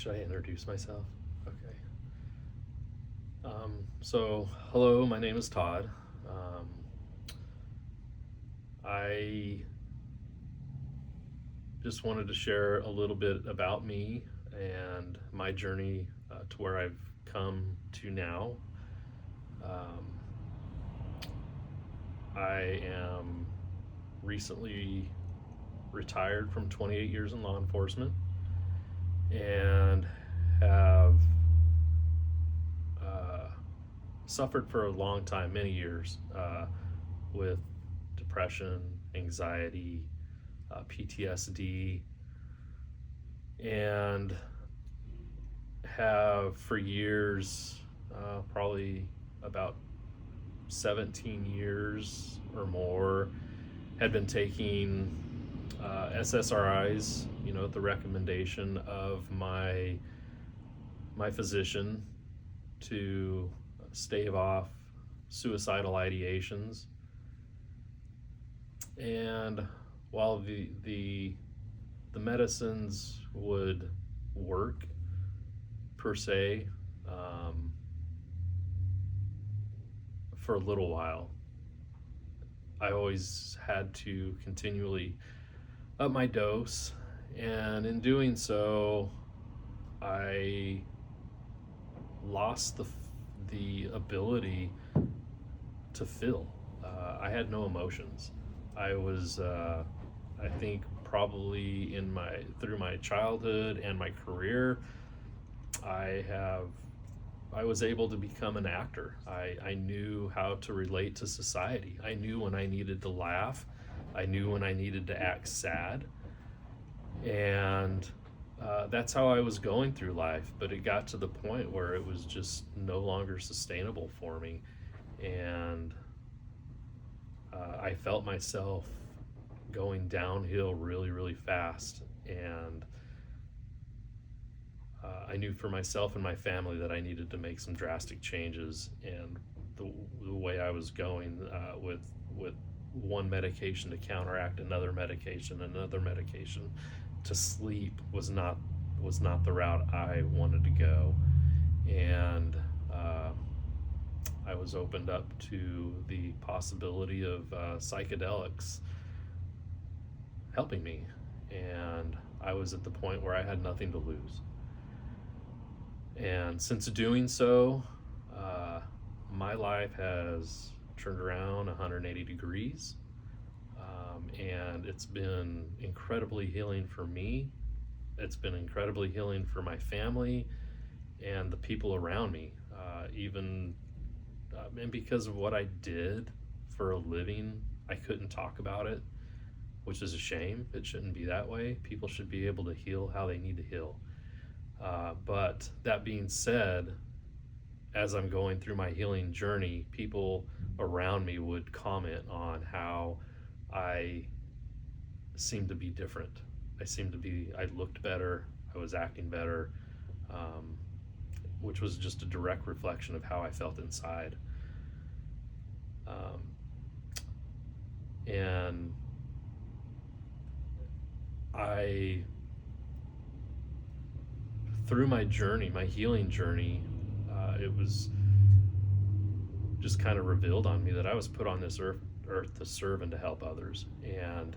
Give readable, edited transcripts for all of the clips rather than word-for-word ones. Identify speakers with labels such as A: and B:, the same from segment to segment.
A: Should I introduce myself? Okay. So, hello, my name is Todd. I just wanted to share a little bit about me and my journey to where I've come to now. I am recently retired from 28 years in law enforcement and have suffered for a long time, many years, with depression, anxiety, PTSD, and have for years, probably about 17 years or more, had been taking SSRIs, at the recommendation of my physician to stave off suicidal ideations. And while the medicines would work per se, for a little while, I always had to continually up my dose, and in doing so, I lost the ability to feel. I had no emotions. I was, I think, probably through my childhood and my career, I was able to become an actor. I knew how to relate to society. I knew when I needed to laugh. I knew when I needed to act sad. And that's how I was going through life. But it got to the point where it was just no longer sustainable for me. And I felt myself going downhill really, really fast. And I knew for myself and my family that I needed to make some drastic changes. And the way I was going with one medication to counteract another medication to sleep was not the route I wanted to go. And I was opened up to the possibility of psychedelics helping me, and I was at the point where I had nothing to lose. And since doing so, my life has turned around 180 degrees, and it's been incredibly healing for me. It's been incredibly healing for my family and the people around me, and because of what I did for a living, I couldn't talk about it, which is a shame. It shouldn't be that way. People should be able to heal how they need to heal. But that being said, as I'm going through my healing journey, people around me would comment on how I seemed to be different. I looked better, I was acting better, which was just a direct reflection of how I felt inside. And through my journey, my healing journey, it was just kind of revealed on me that I was put on this earth to serve and to help others. And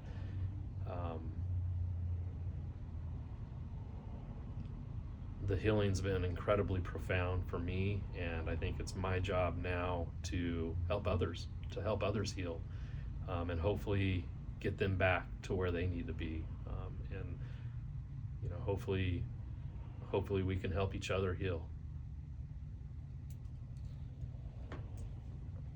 A: the healing's been incredibly profound for me, and I think it's my job now to help others heal, and hopefully get them back to where they need to be. And hopefully we can help each other heal.